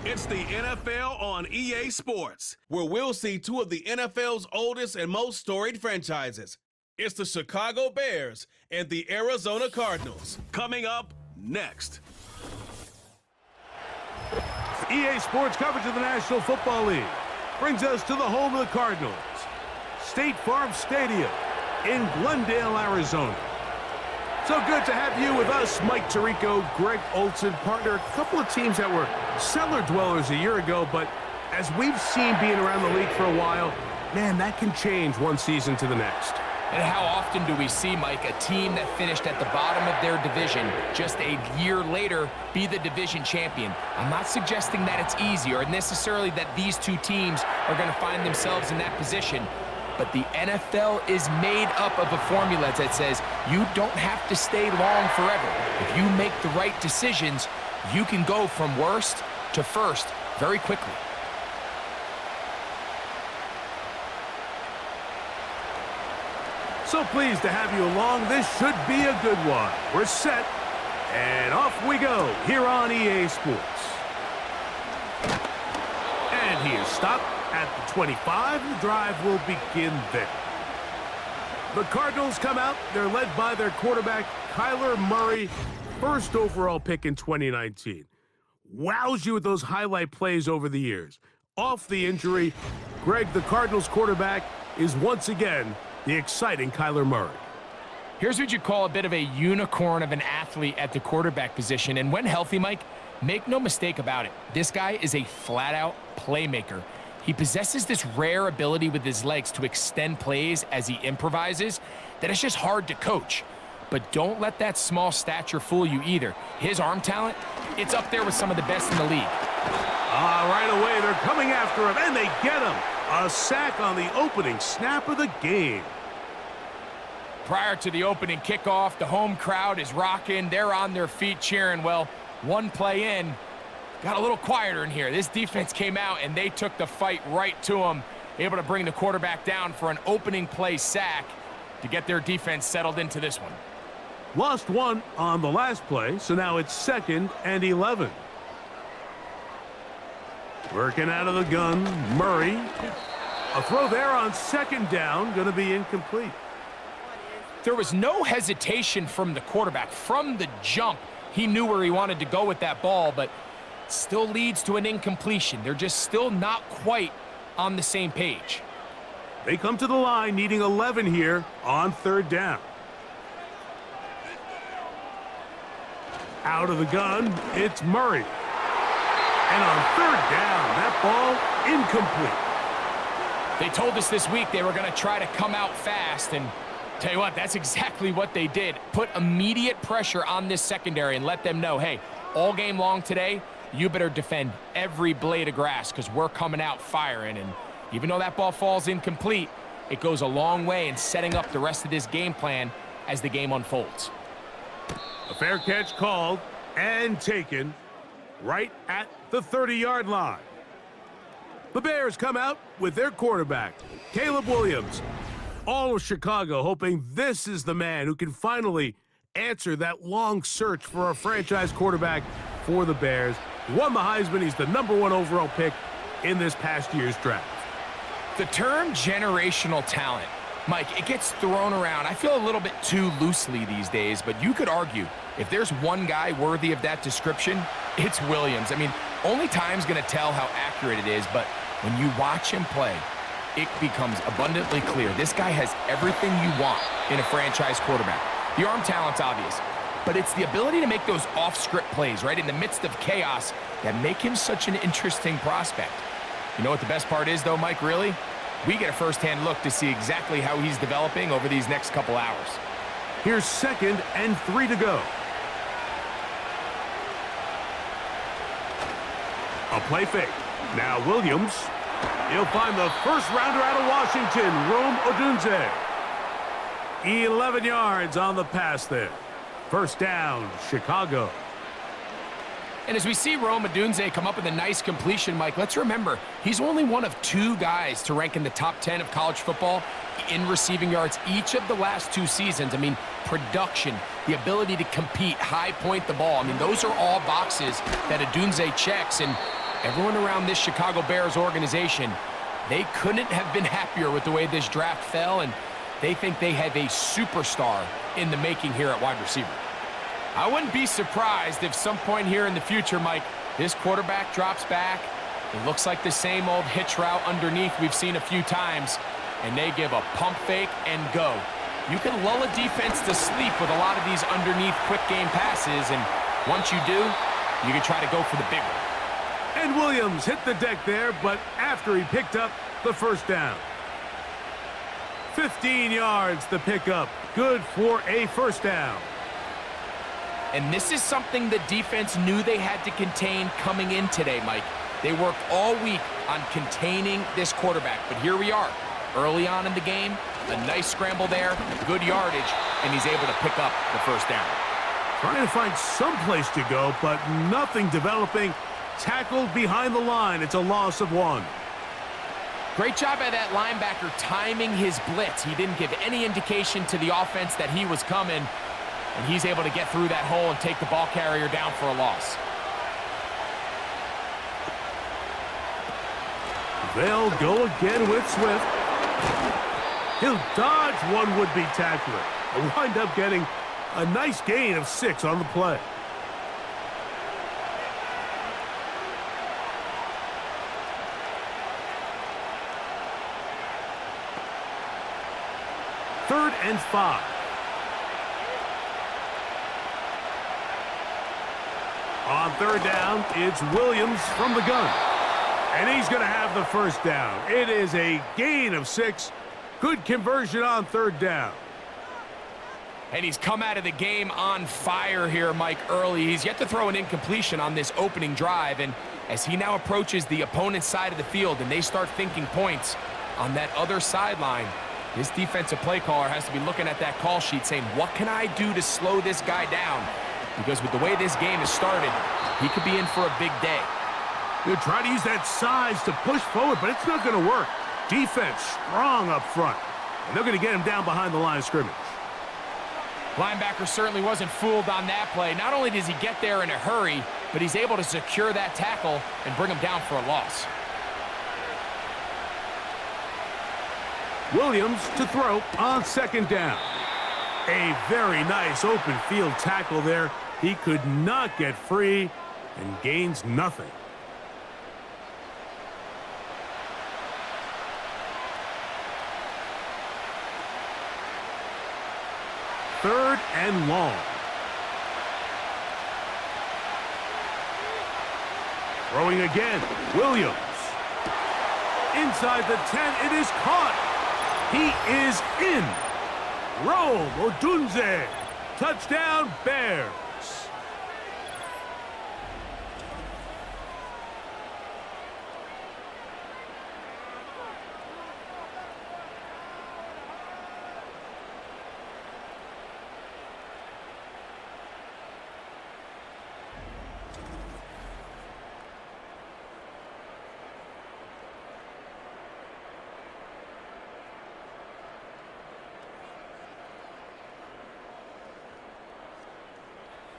It's the NFL on EA Sports, where we'll see two of the NFL's oldest and most storied franchises. It's the Chicago Bears and the Arizona Cardinals. Coming up next. EA Sports coverage of the National Football League brings us to the home of the Cardinals, State Farm Stadium in Glendale, Arizona. So good to have you with us, Mike Tirico, Greg Olson, partner. A couple of teams that were cellar dwellers a year ago, but as we've seen being around the league for a while, man, that can change one season to the next. And how often do we see, Mike, a team that finished at the bottom of their division just a year later be the division champion? I'm not suggesting that it's easy or necessarily that these two teams are going to find themselves in that position. But the NFL is made up of a formula that says you don't have to stay long forever. If you make the right decisions, you can go from worst to first very quickly. So pleased to have you along. This should be a good one. We're set, and off we go here on EA Sports. And he is stopped at the 25. The drive will begin there. The Cardinals come out. They're led by their quarterback, Kyler Murray, first overall pick in 2019. Wows you with those highlight plays over the years. Off the injury, Greg, the Cardinals quarterback, is once again the exciting Kyler Murray. Here's what you call a bit of a unicorn of an athlete at the quarterback position. And when healthy, Mike, make no mistake about it, this guy is a flat-out playmaker. He possesses this rare ability with his legs to extend plays as he improvises that it's just hard to coach. But don't let that small stature fool you either. His arm talent, it's up there with some of the best in the league. Right away, they're coming after him, and they get him. A sack on the opening snap of the game. Prior to the opening kickoff, the home crowd is rocking. They're on their feet cheering. Well, one play in, got a little quieter in here. This defense came out, and they took the fight right to him, able to bring the quarterback down for an opening play sack to get their defense settled into this one. Lost one on the last play, so now it's 2nd and 11. Working out of the gun, Murray. A throw there on 2nd down, going to be incomplete. There was no hesitation from the quarterback. From the jump, he knew where he wanted to go with that ball, but still leads to an incompletion. They're just still not quite on the same page. They come to the line needing 11 here on 3rd down. Out of the gun, it's Murray. And on 3rd down, that ball incomplete. They told us this week they were going to try to come out fast, and tell you what, that's exactly what they did. Put immediate pressure on this secondary and let them know, hey, all game long today, you better defend every blade of grass because we're coming out firing. And even though that ball falls incomplete, it goes a long way in setting up the rest of this game plan as the game unfolds. A fair catch called and taken right at the 30-yard line. The Bears come out with their quarterback, Caleb Williams. All of Chicago hoping this is the man who can finally answer that long search for a franchise quarterback for the Bears. He won the Heisman. He's the #1 overall pick in this past year's draft. The term generational talent, Mike, it gets thrown around, I feel, a little bit too loosely these days, but you could argue if there's one guy worthy of that description, it's Williams. I mean, only time's going to tell how accurate it is, but when you watch him play, it becomes abundantly clear. This guy has everything you want in a franchise quarterback. The arm talent's obvious, but it's the ability to make those off-script plays, right, in the midst of chaos that make him such an interesting prospect. You know what the best part is, though, Mike, really? We get a first-hand look to see exactly how he's developing over these next couple hours. Here's 2nd and 3 to go. A play fake. Now Williams. He'll find the first rounder out of Washington, Rome Odunze. 11 yards on the pass there. First down, Chicago. And as we see Rome Odunze come up with a nice completion, Mike, let's remember, he's only one of 2 guys to rank in the top 10 of college football in receiving yards each of the last 2 seasons. I mean, production, the ability to compete, high point the ball. I mean, those are all boxes that Odunze checks. And Everyone around this Chicago Bears organization, they couldn't have been happier with the way this draft fell, and they think they have a superstar in the making here at wide receiver. I wouldn't be surprised if some point here in the future, Mike, this quarterback drops back. It looks like the same old hitch route underneath we've seen a few times, and they give a pump fake and go. You can lull a defense to sleep with a lot of these underneath quick game passes, and once you do, you can try to go for the big one. And Williams hit the deck there, but after he picked up the first down. 15 yards the pickup. Good for a first down. And this is something the defense knew they had to contain coming in today, Mike. They worked all week on containing this quarterback, but here we are. Early on in the game, a nice scramble there, good yardage, and he's able to pick up the first down. Trying to find some place to go, but nothing developing. Tackled behind the line. It's a loss of 1. Great job by that linebacker timing his blitz. He didn't give any indication to the offense that he was coming, and he's able to get through that hole and take the ball carrier down for a loss. They'll go again with Swift. He'll dodge one would-be tackler and wind up getting a nice gain of 6 on the play. Third and 5. On third down, it's Williams from the gun. And he's going to have the first down. It is a gain of 6. Good conversion on third down. And he's come out of the game on fire here, Mike, early. He's yet to throw an incompletion on this opening drive. And as he now approaches the opponent's side of the field and they start thinking points on that other sideline, this defensive play caller has to be looking at that call sheet saying, what can I do to slow this guy down? Because with the way this game has started, he could be in for a big day. He'll try to use that size to push forward, but it's not going to work. Defense strong up front, and they're going to get him down behind the line of scrimmage. Linebacker certainly wasn't fooled on that play. Not only does he get there in a hurry, but he's able to secure that tackle and bring him down for a loss. Williams to throw on second down. A very nice open field tackle there. He could not get free and gains nothing. Third and long. Throwing again, Williams. Inside the 10, it is caught. He is in. Rome Odunze. Touchdown, Bears.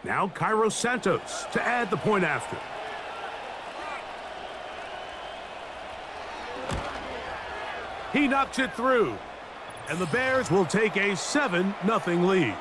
Now Cairo Santos to add the point after. He knocks it through, and the Bears will take a 7-0 lead.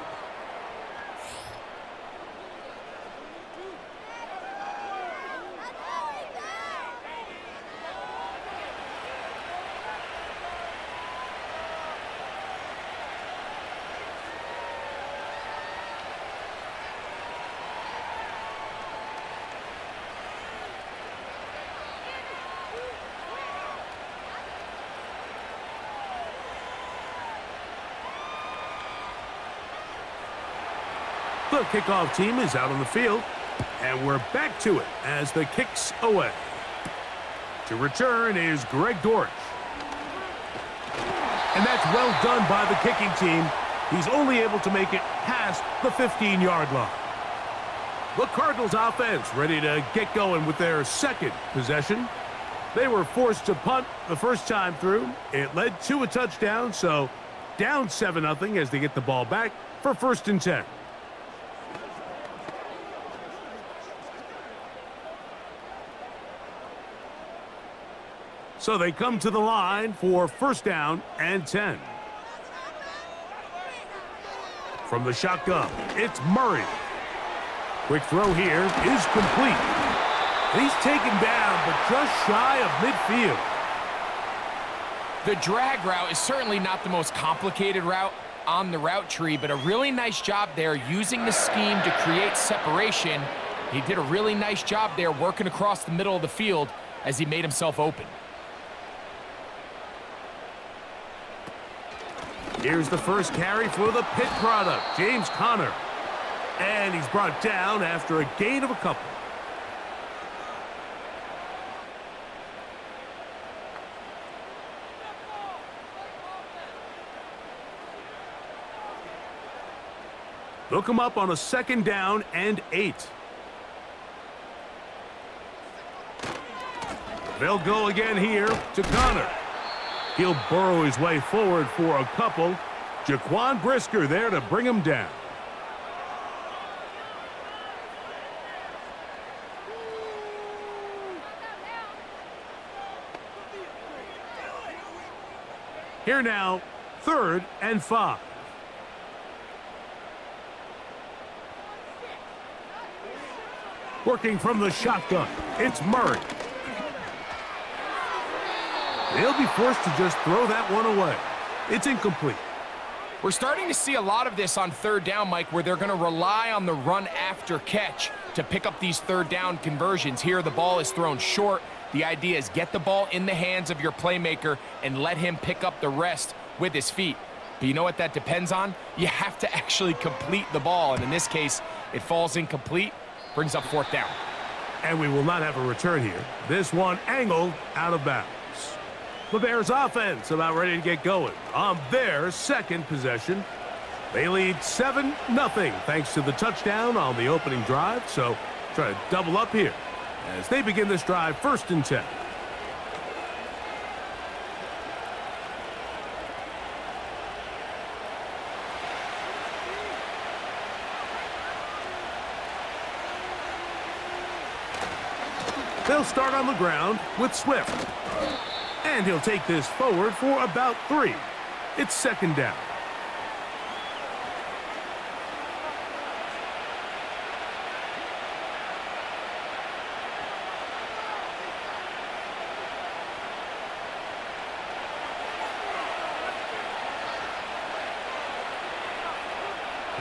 The kickoff team is out on the field, and we're back to it as the kick's away. To return is Greg Dortch. And that's well done by the kicking team. He's only able to make it past the 15-yard line. The Cardinals offense ready to get going with their second possession. They were forced to punt the first time through. It led to a touchdown, so down 7-0 as they get the ball back for 1st and 10. So they come to the line for first down and 10. From the shotgun, it's Murray. Quick throw here is complete. He's taken down, but just shy of midfield. The drag route is certainly not the most complicated route on the route tree, but a really nice job there using the scheme to create separation. He did a really nice job there working across the middle of the field as he made himself open. Here's the first carry for the Pitt product, James Conner. And he's brought down after a gain of a couple. They'll come up on a second down and 8. They'll go again here to Conner. He'll burrow his way forward for a couple. Jaquan Brisker there to bring him down. Here now, 3rd and 5. Working from the shotgun, it's Murray. They'll be forced to just throw that one away. It's incomplete. We're starting to see a lot of this on 3rd down, Mike, where they're going to rely on the run after catch to pick up these 3rd down conversions. Here, the ball is thrown short. The idea is get the ball in the hands of your playmaker and let him pick up the rest with his feet. But you know what that depends on? You have to actually complete the ball, and in this case, it falls incomplete, brings up 4th down. And we will not have a return here. This one angled out of bounds. The Bears offense about ready to get going on their second possession. They lead 7-0 thanks to the touchdown on the opening drive. So try to double up here as they begin this drive 1st and 10. They'll start on the ground with Swift. And he'll take this forward for about 3. It's 2nd down.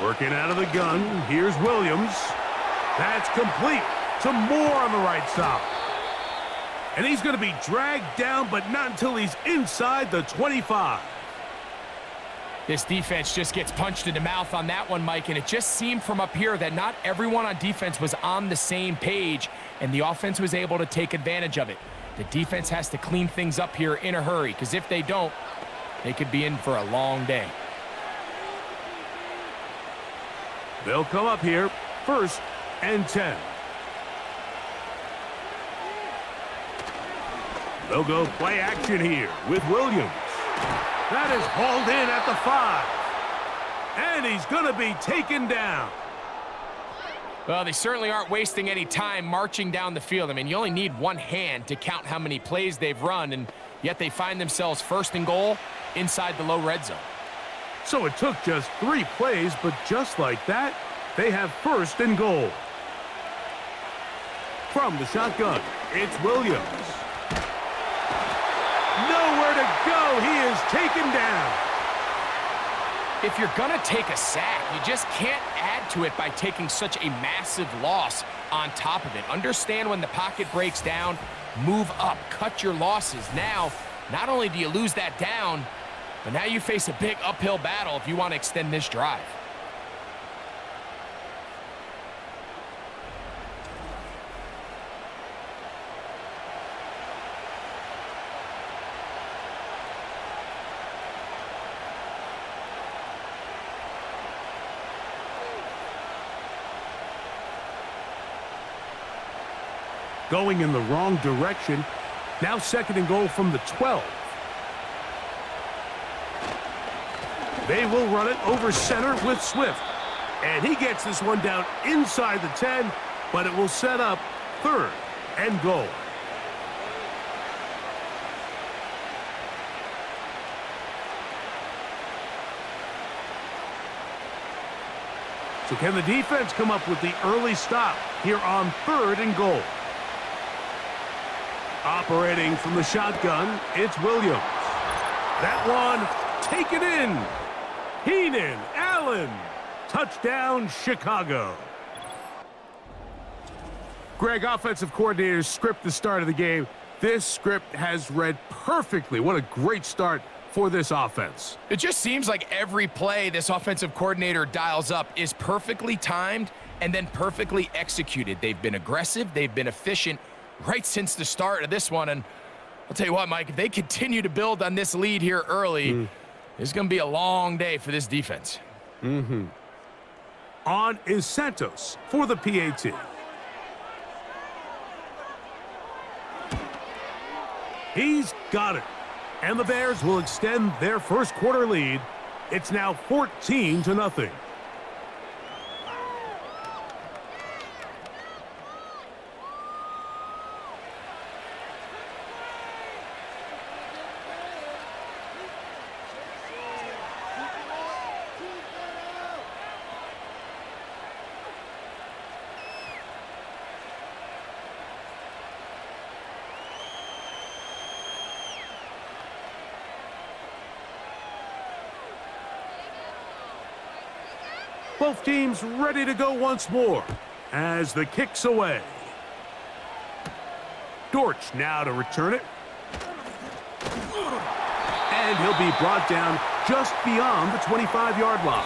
Working out of the gun, here's Williams. That's complete to Moore on the right side. And he's going to be dragged down, but not until he's inside the 25. This defense just gets punched in the mouth on that one, Mike, and it just seemed from up here that not everyone on defense was on the same page, and the offense was able to take advantage of it. The defense has to clean things up here in a hurry, because if they don't, they could be in for a long day. They'll come up here 1st and 10. They'll go play action here with Williams. That is hauled in at the 5. And he's going to be taken down. Well, they certainly aren't wasting any time marching down the field. I mean, you only need one hand to count how many plays they've run, and yet they find themselves 1st and goal inside the low red zone. So it took just 3 plays, but just like that, they have 1st and goal. From the shotgun, it's Williams. Nowhere to go. He is taken down. If you're going to take a sack, you just can't add to it by taking such a massive loss on top of it. Understand when the pocket breaks down, move up, cut your losses. Now, not only do you lose that down, but now you face a big uphill battle if you want to extend this drive. Going in the wrong direction. Now 2nd and goal from the 12. They will run it over center with Swift. And he gets this one down inside the 10, but it will set up 3rd and goal. So can the defense come up with the early stop here on 3rd and goal? Operating from the shotgun, it's Williams. That one taken in. Keenan Allen. Touchdown, Chicago. Greg, offensive coordinator's script the start of the game. This script has read perfectly. What a great start for this offense. It just seems like every play this offensive coordinator dials up is perfectly timed and then perfectly executed. They've been aggressive, they've been efficient right since the start of this one. And I'll tell you what, Mike, if they continue to build on this lead here early, it's going to be a long day for this defense. On is Santos for the PAT. He's got it. And the Bears will extend their first quarter lead. It's now 14-0. Both teams ready to go once more as the kick's away. Dortch now to return it. And he'll be brought down just beyond the 25-yard line.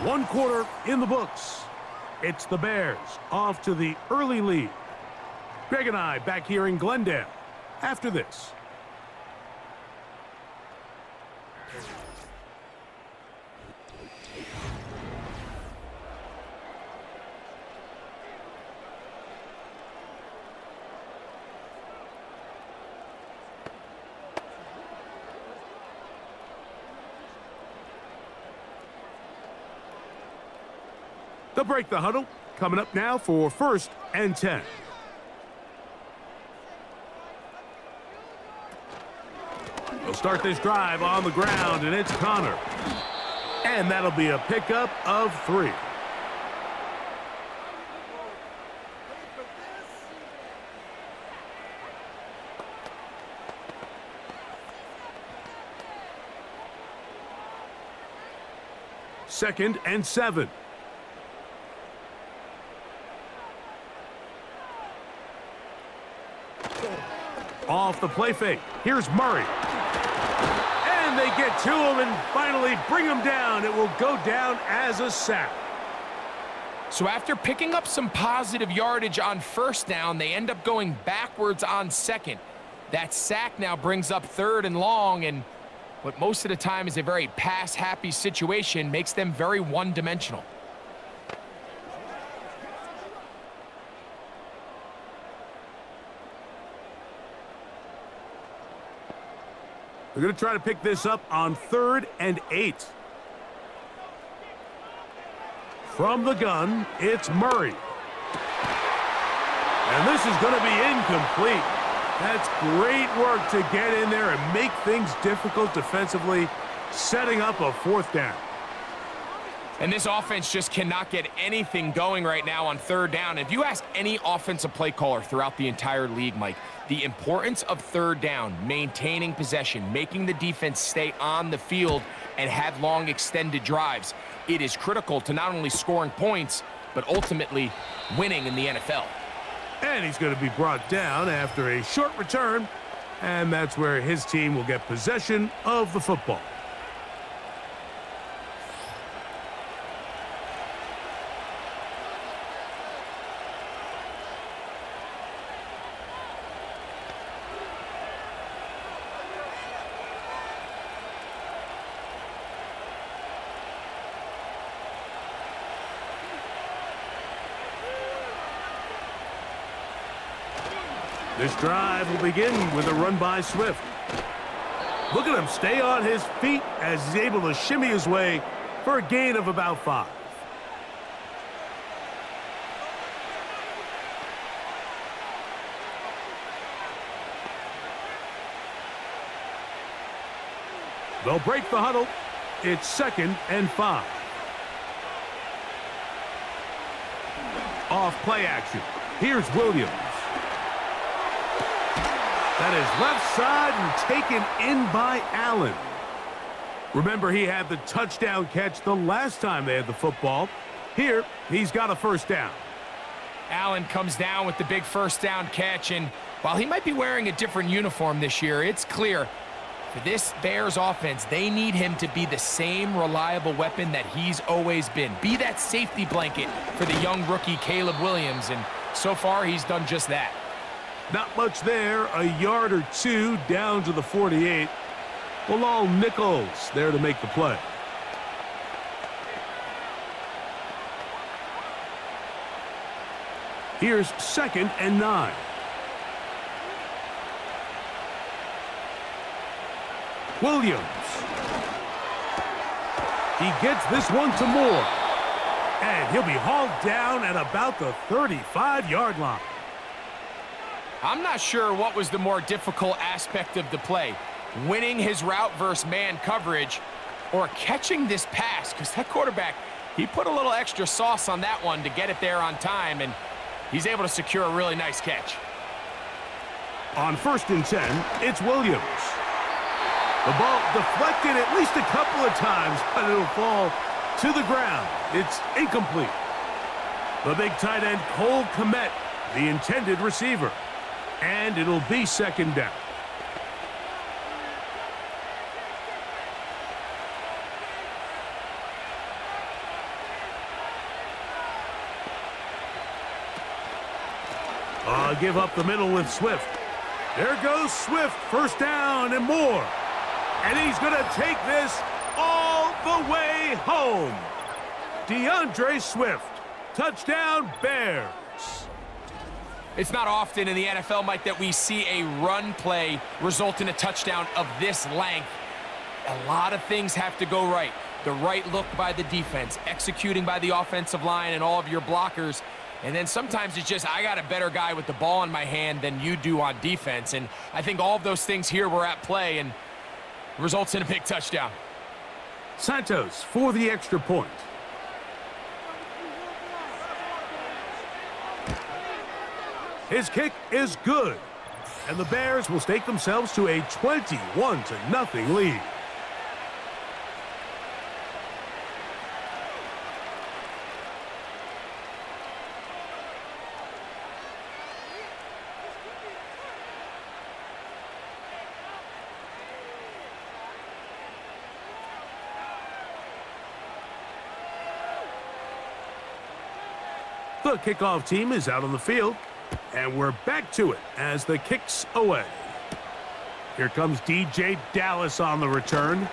1 quarter in the books. It's the Bears off to the early lead. Greg and I back here in Glendale after this. They'll break the huddle. Coming up now for 1st and 10. They'll start this drive on the ground, and it's Connor. And that'll be a pickup of 3. Second and 7. Off the play fake. Here's Murray. And they get to him and finally bring him down. It will go down as a sack. So after picking up some positive yardage on 1st down, they end up going backwards on 2nd. That sack now brings up 3rd and long, and what most of the time is a very pass-happy situation makes them very one-dimensional. They're going to try to pick this up on 3rd and 8. From the gun, it's Murray. And this is going to be incomplete. That's great work to get in there and make things difficult defensively, setting up a 4th down. And this offense just cannot get anything going right now on 3rd down. If you ask any offensive play caller throughout the entire league, Mike, the importance of 3rd down, maintaining possession, making the defense stay on the field and have long extended drives, it is critical to not only scoring points, but ultimately winning in the NFL. And he's going to be brought down after a short return, and that's where his team will get possession of the football. This drive will begin with a run by Swift. Look at him stay on his feet as he's able to shimmy his way for a gain of about 5. They'll break the huddle. It's 2nd and 5. off play action. Here's Williams. That is left side and taken in by Allen. Remember, he had the touchdown catch the last time they had the football. Here, he's got a first down. Allen comes down with the big first down catch, and while he might be wearing a different uniform this year, it's clear for this Bears offense, they need him to be the same reliable weapon that he's always been. Be that safety blanket for the young rookie Caleb Williams, and so far he's done just that. Not much there, a yard or two down to the 48. Bilal Nichols there to make the play. Here's 2nd and 9. Williams. He gets this one to Moore. And he'll be hauled down at about the 35-yard line. I'm not sure what was the more difficult aspect of the play, winning his route versus man coverage or catching this pass, because that quarterback, he put a little extra sauce on that one to get it there on time, and he's able to secure a really nice catch. On 1st and 10, it's Williams. The ball deflected at least a couple of times, but it'll fall to the ground. It's incomplete. The big tight end, Cole Kmet, the intended receiver. And it'll be 2nd down. Give up the middle with Swift. There goes Swift, first down and more. And he's going to take this all the way home. DeAndre Swift, touchdown Bears. It's not often in the NFL, Mike, that we see a run play result in a touchdown of this length. A lot of things have to go right. The right look by the defense, executing by the offensive line and all of your blockers. And then sometimes it's just, I got a better guy with the ball in my hand than you do on defense. And I think all of those things here were at play and results in a big touchdown. Santos for the extra point. His kick is good. And the Bears will stake themselves to a 21-0 lead. The kickoff team is out on the field, and we're back to it as the kick's away. Here comes DJ Dallas on the return.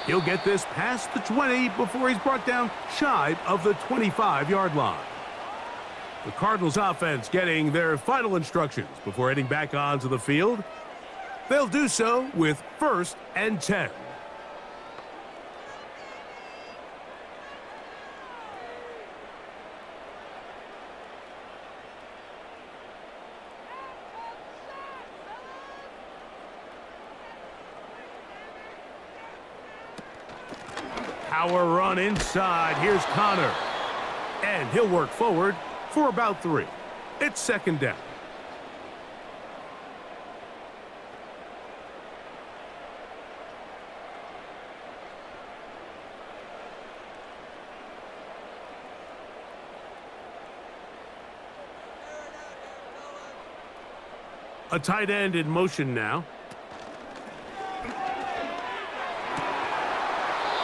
He'll get this past the 20 before he's brought down shy of the 25-yard line. The Cardinals offense getting their final instructions before heading back onto the field. They'll do so with 1st and 10. Power run inside. Here's Connor. And he'll work forward for about 3. It's 2nd down. A tight end in motion now.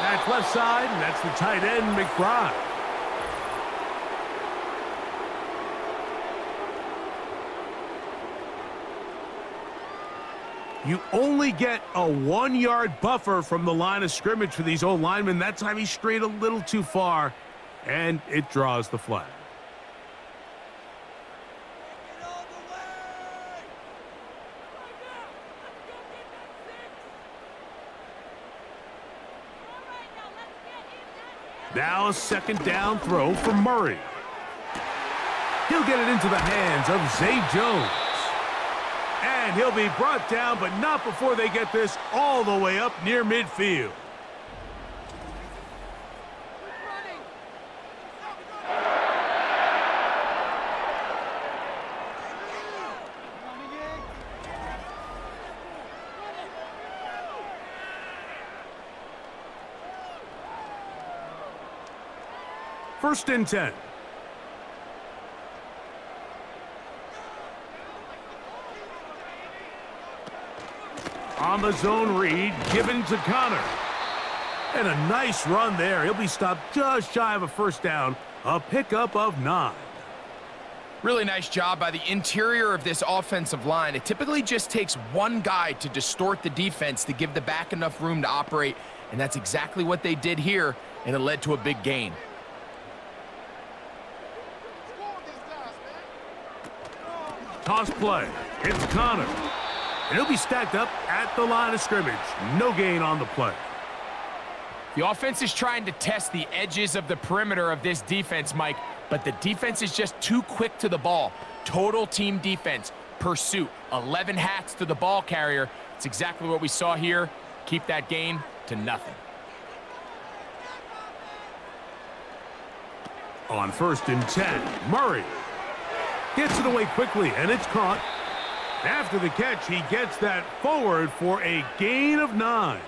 That's left side, and that's the tight end, McBride. You only get a 1-yard buffer from the line of scrimmage for these old linemen. That time he strayed a little too far, and it draws the flag. Now a 2nd down throw for Murray. He'll get it into the hands of Zay Jones. And he'll be brought down, but not before they get this all the way up near midfield. First and 10. On the zone read, given to Connor. And a nice run there. He'll be stopped just shy of a first down. A pickup of 9. Really nice job by the interior of this offensive line. It typically just takes one guy to distort the defense to give the back enough room to operate, and that's exactly what they did here, and it led to a big gain. Toss play. It's Connor. And he'll be stacked up at the line of scrimmage. No gain on the play. The offense is trying to test the edges of the perimeter of this defense, Mike, but the defense is just too quick to the ball. Total team defense, pursuit, 11 hats to the ball carrier. It's exactly what we saw here. Keep that gain to nothing. On first and 10, Murray gets it away quickly, and it's caught. After the catch, he gets that forward for a gain of 9.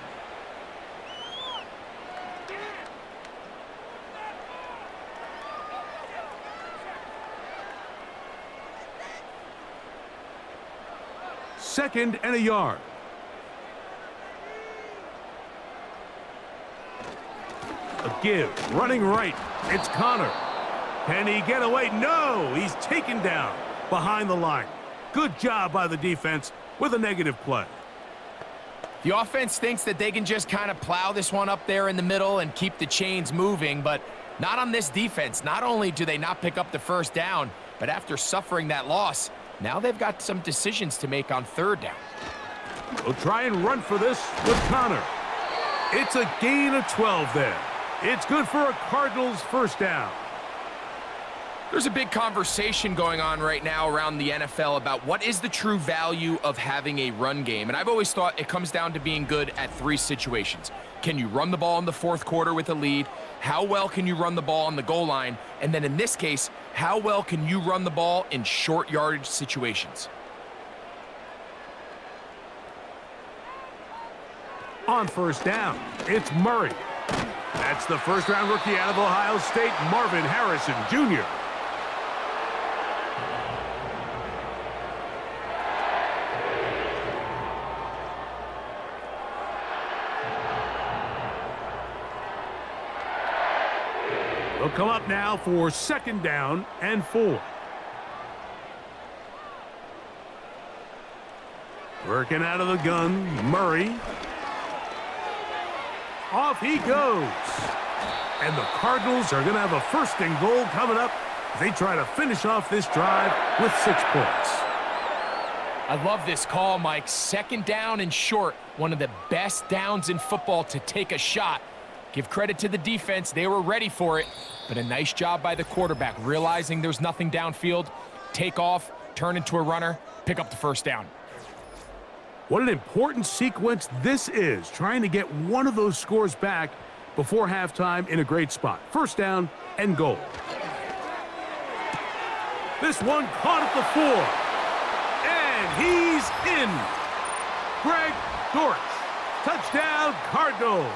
Second and a yard. A give, running right. It's Connor. Can he get away? No, he's taken down behind the line. Good job by the defense with a negative play. The offense thinks that they can just kind of plow this one up there in the middle and keep the chains moving, but not on this defense. Not only do they not pick up the first down, but after suffering that loss, now they've got some decisions to make on third down. We'll try and run for this with Connor. It's a gain of 12 there. It's good for a Cardinals first down. There's a big conversation going on right now around the NFL about what is the true value of having a run game. And I've always thought it comes down to being good at 3 situations. Can you run the ball in the fourth quarter with a lead? How well can you run the ball on the goal line? And then in this case, how well can you run the ball in short yardage situations? On first down, it's Murray. That's the first-round rookie out of Ohio State, Marvin Harrison Jr. They'll come up now for second down and 4. Working out of the gun, Murray. Off he goes. And the Cardinals are going to have a first and goal coming up. They try to finish off this drive with 6 points. I love this call, Mike. Second down and short. One of the best downs in football to take a shot. Give credit to the defense. They were ready for it. But a nice job by the quarterback, realizing there's nothing downfield. Take off, turn into a runner, pick up the first down. What an important sequence this is, trying to get one of those scores back before halftime in a great spot. First down and goal. This one caught at the 4. And he's in. Greg Dortch. Touchdown, Cardinals.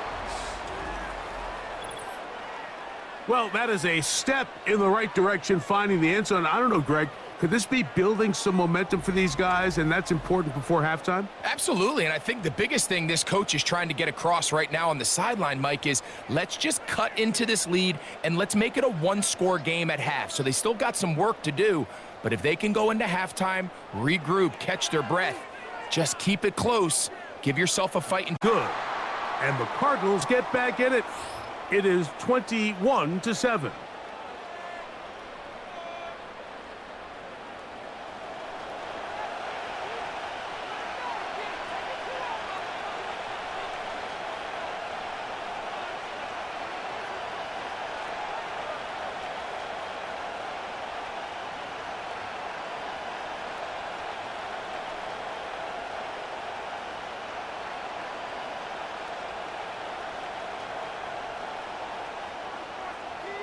Well, that is a step in the right direction, finding the end zone. I don't know, Greg, could this be building some momentum for these guys, and that's important before halftime? Absolutely, and I think the biggest thing this coach is trying to get across right now on the sideline, Mike, is let's just cut into this lead and let's make it a 1-score game at half. So they still got some work to do, but if they can go into halftime, regroup, catch their breath, just keep it close, give yourself a fight. Good. And the Cardinals get back in it. It is 21-7.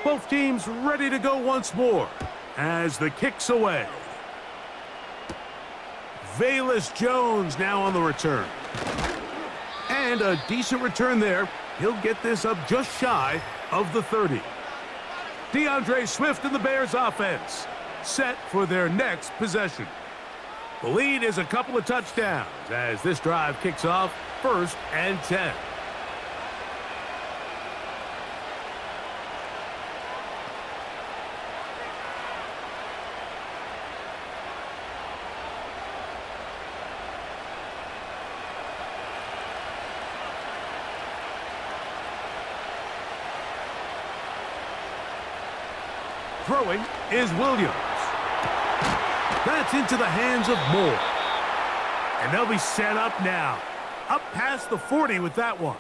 Both teams ready to go once more as the kick's away. Velus Jones now on the return. And a decent return there. He'll get this up just shy of the 30. DeAndre Swift and the Bears offense set for their next possession. The lead is a couple of touchdowns as this drive kicks off 1st and 10. Throwing is Williams. That's into the hands of Moore. And they'll be set up now. Up past the 40 with that one.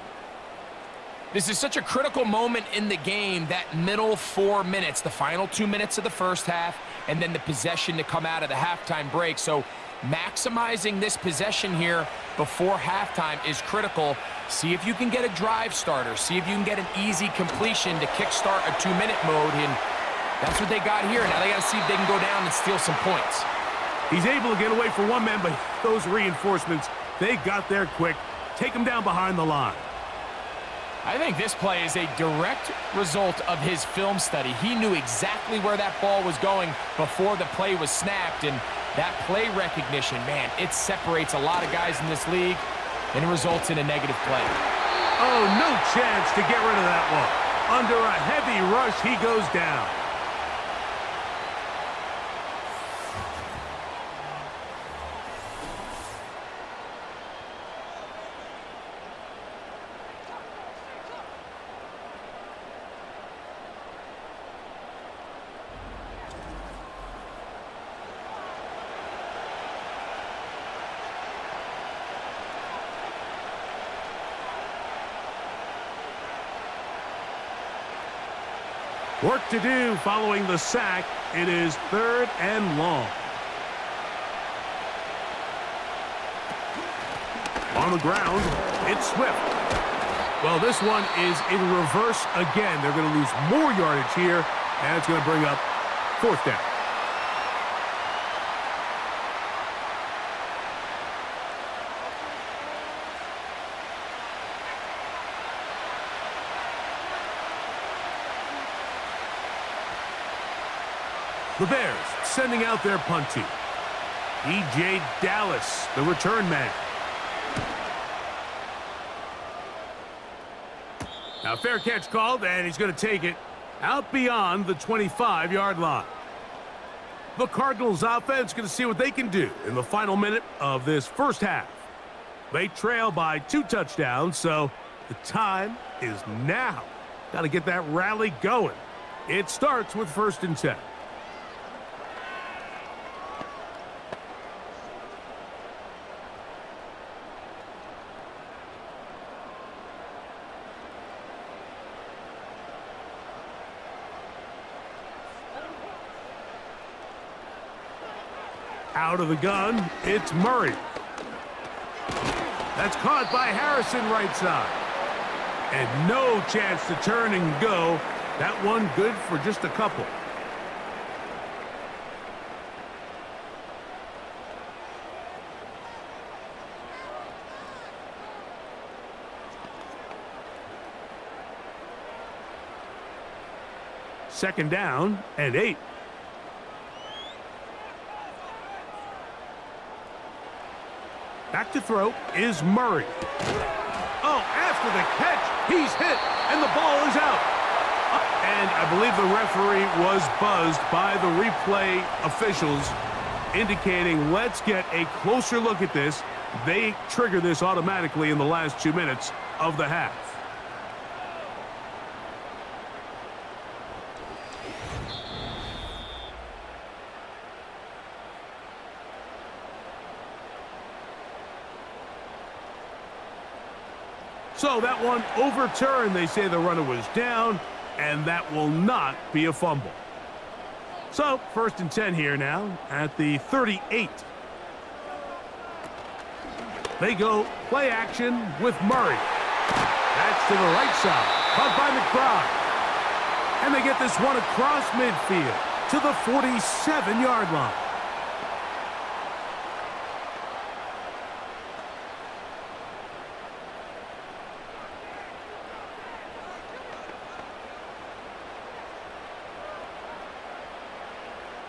This is such a critical moment in the game, that middle 4 minutes, the final 2 minutes of the first half, and then the possession to come out of the halftime break. So maximizing this possession here before halftime is critical. See if you can get a drive starter. See if you can get an easy completion to kickstart a 2-minute mode. And that's what they got here. Now they got to see if they can go down and steal some points. He's able to get away for one man, but those reinforcements, they got there quick. Take him down behind the line. I think this play is a direct result of his film study. He knew exactly where that ball was going before the play was snapped, and that play recognition, man, it separates a lot of guys in this league, and it results in a negative play. Oh, no chance to get rid of that one. Under a heavy rush, he goes down. Work to do following the sack. It is 3rd and long. On the ground, it's Swift. Well, this one is in reverse again. They're going to lose more yardage here, and it's going to bring up 4th down. The Bears sending out their punt team. E.J. Dallas, the return man. Now, fair catch called, and he's going to take it out beyond the 25-yard line. The Cardinals offense going to see what they can do in the final minute of this first half. They trail by 2 touchdowns, so the time is now. Got to get that rally going. It starts with 1st and 10. Out of the gun, it's Murray. That's caught by Harrison right side. And no chance to turn and go. That one good for just a couple. Second down and 8. Back to throw is Murray. Oh, after the catch, he's hit, and the ball is out. And I believe the referee was buzzed by the replay officials, indicating let's get a closer look at this. They trigger this automatically in the last 2 minutes of the half. So that one overturned. They say the runner was down, and that will not be a fumble. So 1st and 10 here now at the 38. They go play action with Murray. That's to the right side, caught by McBride. And they get this one across midfield to the 47-yard line.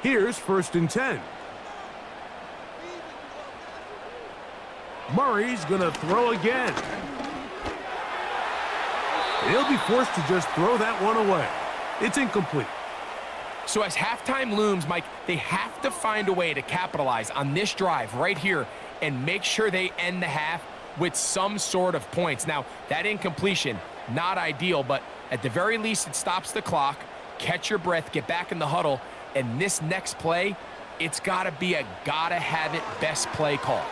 Here's 1st and 10. Murray's going to throw again. He'll be forced to just throw that one away. It's incomplete. So as halftime looms, Mike, they have to find a way to capitalize on this drive right here and make sure they end the half with some sort of points. Now, that incompletion, not ideal, but at the very least, it stops the clock. Catch your breath, get back in the huddle, and this next play, it's got to be a gotta-have-it best play call.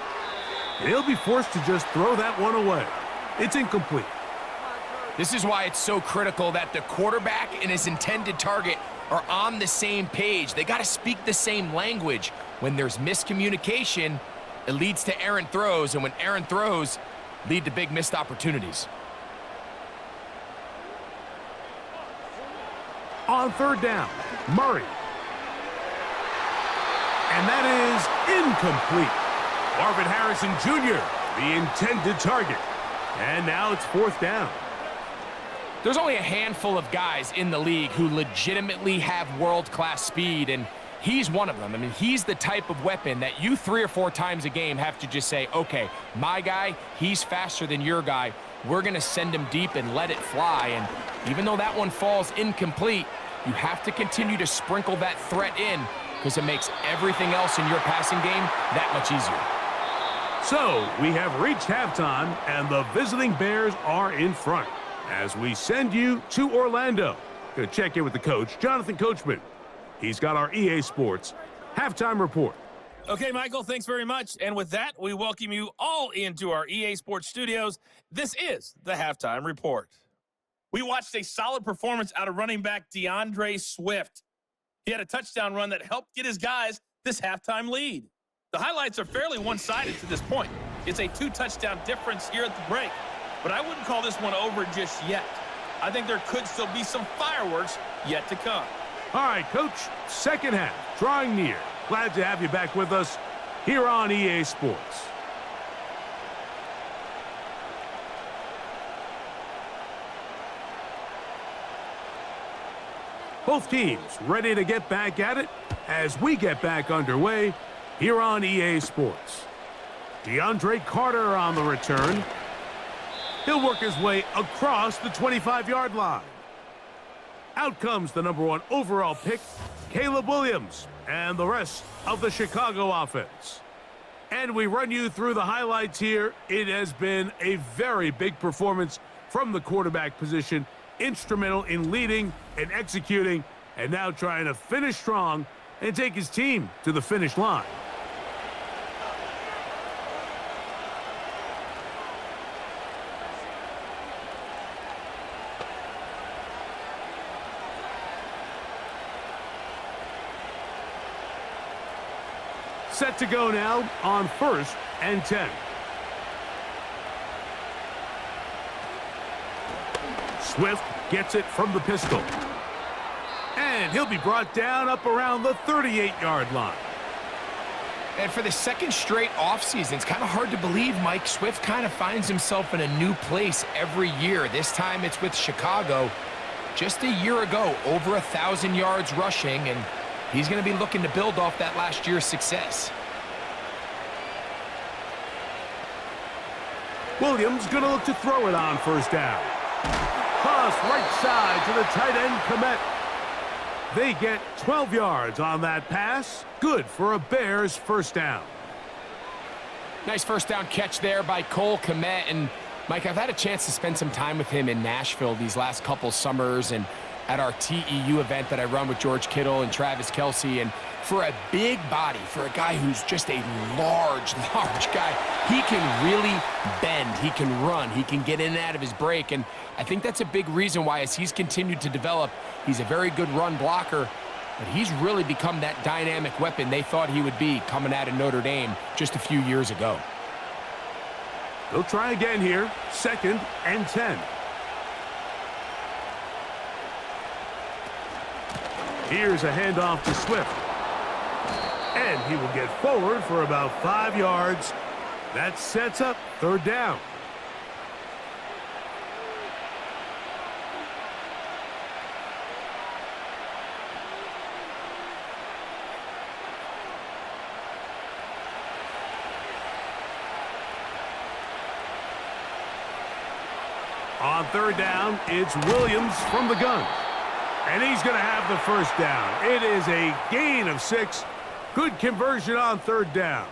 He'll be forced to just throw that one away. It's incomplete. This is why it's so critical that the quarterback and his intended target are on the same page. They got to speak the same language. When there's miscommunication, it leads to errant throws, and when errant throws lead to big missed opportunities. On 3rd down, Murray. And that is incomplete. Marvin Harrison Jr., the intended target. And now it's 4th down. There's only a handful of guys in the league who legitimately have world-class speed, and he's one of them. I mean, he's the type of weapon that you 3 or 4 times a game have to just say, okay, my guy, he's faster than your guy. We're going to send him deep and let it fly. And even though that one falls incomplete, you have to continue to sprinkle that threat in because it makes everything else in your passing game that much easier. So we have reached halftime, and the visiting Bears are in front as we send you to Orlando. Going to check in with the coach, Jonathan Coachman. He's got our EA Sports halftime report. Okay, Michael, thanks very much. And with that, we welcome you all into our EA Sports studios. This is the halftime report. We watched a solid performance out of running back DeAndre Swift. He had a touchdown run that helped get his guys this halftime lead. The highlights are fairly one-sided to this point. It's a 2-touchdown difference here at the break, but I wouldn't call this one over just yet. I think there could still be some fireworks yet to come. All right, Coach, second half, drawing near. Glad to have you back with us here on EA Sports. Both teams ready to get back at it as we get back underway here on EA Sports. DeAndre Carter on the return. He'll work his way across the 25-yard line. Out comes the #1 overall pick, Caleb Williams, and the rest of the Chicago offense. And we run you through the highlights here. It has been a very big performance from the quarterback position, instrumental in leading and executing, and now trying to finish strong and take his team to the finish line. Set to go now on 1st and 10. Swift gets it from the pistol. And he'll be brought down up around the 38-yard line. And for the second straight offseason, it's kind of hard to believe Mike Swift kind of finds himself in a new place every year. This time it's with Chicago. Just a year ago, over 1,000 yards rushing, and he's going to be looking to build off that last year's success. Williams going to look to throw it on 1st down. Cross right side to the tight end, Komet. They get 12 yards on that pass. Good for a Bears 1st down. Nice 1st down catch there by Cole Komet. And, Mike, I've had a chance to spend some time with him in Nashville these last couple summers and at our TEU event that I run with George Kittle and Travis Kelce. And for a big body, for a guy who's just a large guy, he can really bend, he can run, he can get in and out of his break. And I think that's a big reason why, as he's continued to develop, he's a very good run blocker, but he's really become that dynamic weapon they thought he would be coming out of Notre Dame just a few years ago. They'll try again here, 2nd and 10. Here's a handoff to Swift. And he will get forward for about 5 yards. That sets up 3rd down. On third down, it's Williams from the gun. And he's going to have the first down. It is a gain of 6. Good conversion on third down.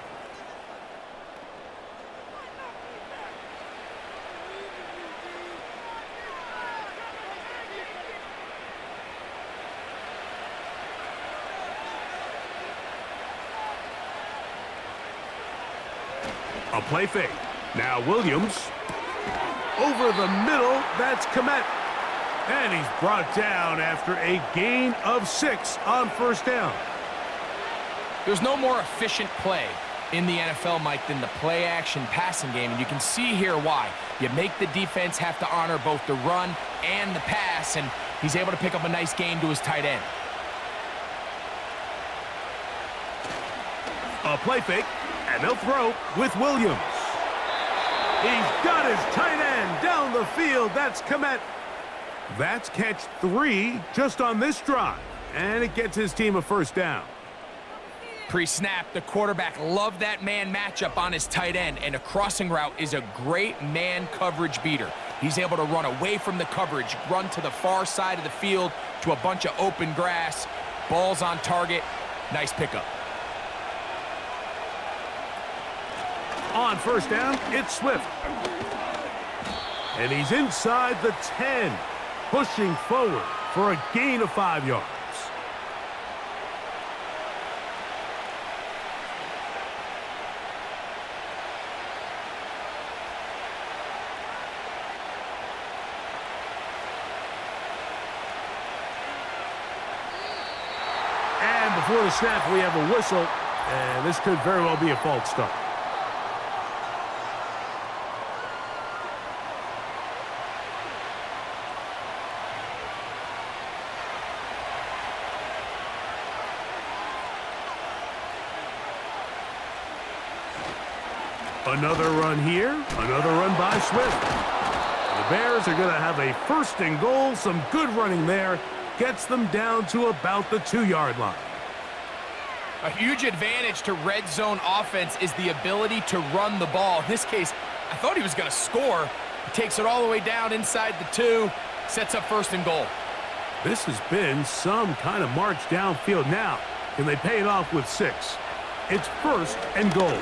A play fake. Now Williams. Over the middle, that's Komet. And he's brought down after a gain of 6 on first down. There's no more efficient play in the NFL, Mike, than the play-action passing game, and you can see here why. You make the defense have to honor both the run and the pass, and he's able to pick up a nice gain to his tight end. A play fake, and they'll throw with Williams. He's got his tight end down the field. That's Komet. That's catch 3 just on this drive, and it gets his team a first down. Pre-snap, the quarterback loved that man matchup on his tight end, and a crossing route is a great man coverage beater. He's able to run away from the coverage, run to the far side of the field to a bunch of open grass. Ball's on target. Nice pickup. On first down, it's Swift. And he's inside the 10, pushing forward for a gain of 5 yards. And before the snap, we have a whistle, and this could very well be a false start. Another run here, another run by Swift. The Bears are going to have a first and goal. Some good running there. Gets them down to about the 2-yard line. A huge advantage to red zone offense is the ability to run the ball. In this case, I thought he was going to score. He takes it all the way down inside the 2, sets up first and goal. This has been some kind of march downfield. Now, can they pay it off with 6? It's first and goal.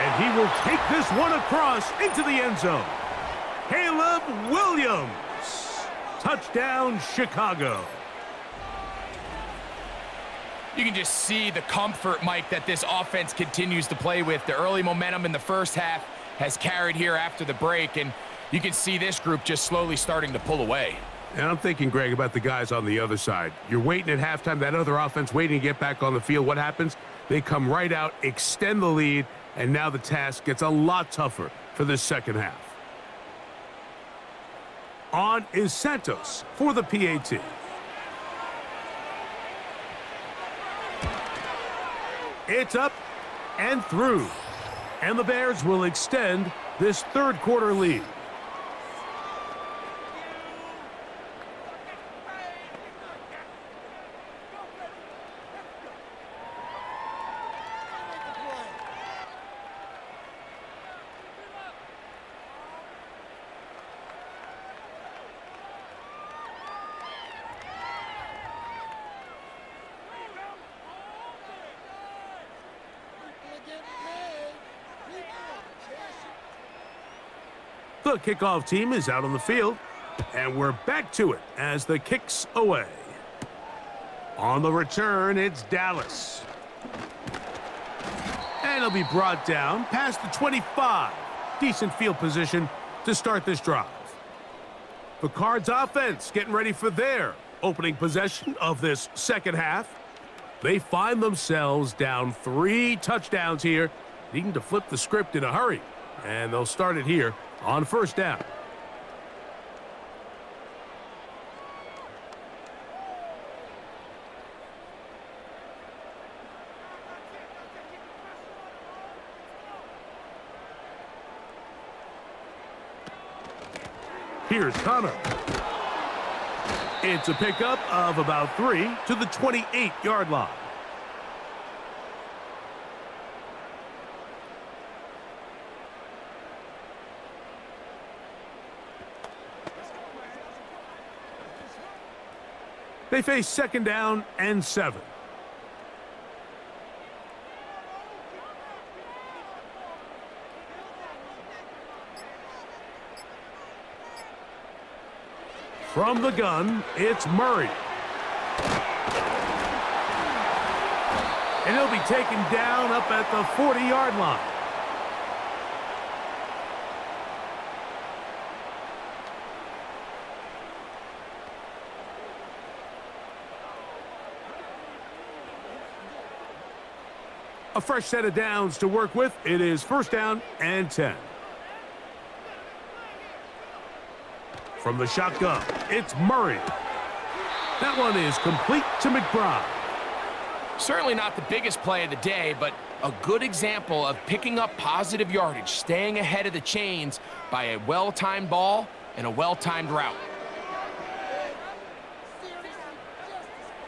And he will take this one across into the end zone. Caleb Williams. Touchdown, Chicago. You can just see the comfort, Mike, that this offense continues to play with. The early momentum in the first half has carried here after the break, and you can see this group just slowly starting to pull away. And I'm thinking, Greg, about the guys on the other side. You're waiting at halftime, that other offense waiting to get back on the field. What happens? They come right out, extend the lead, and now the task gets a lot tougher for this second half. On is Santos for the PAT. It's up and through. And the Bears will extend this third quarter lead. The kickoff team is out on the field, and we're back to it as the kick's away. On the return, it's Dallas. And it'll be brought down past the 25. Decent field position to start this drive. The Cards offense getting ready for their opening possession of this second half. They find themselves down 3 touchdowns here, needing to flip the script in a hurry. And they'll start it here on first down. Here's Connor. It's a pickup of about 3 to the 28-yard line. They face second down and 7. From the gun, it's Murray. And he'll be taken down up at the 40-yard line. A fresh set of downs to work with. It is first down and 10. From the shotgun, it's Murray. That one is complete to McBride. Certainly not the biggest play of the day, but a good example of picking up positive yardage, staying ahead of the chains by a well-timed ball and a well-timed route.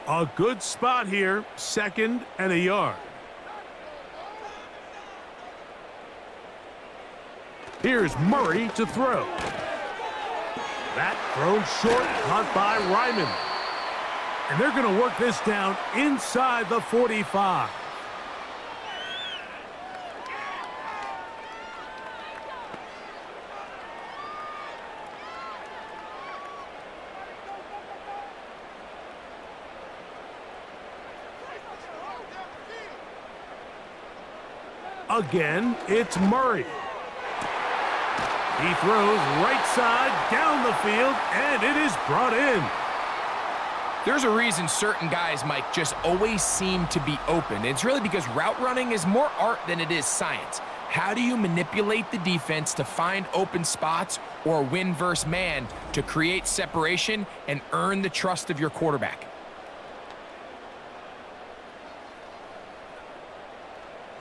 A good spot here, second and a yard. Here's Murray to throw. That thrown short, caught by Ryman. And they're going to work this down inside the 45. Again, it's Murray. He throws right side down the field, and it is brought in. There's a reason certain guys, Mike, just always seem to be open. It's really because route running is more art than it is science. How do you manipulate the defense to find open spots or win versus man to create separation and earn the trust of your quarterback?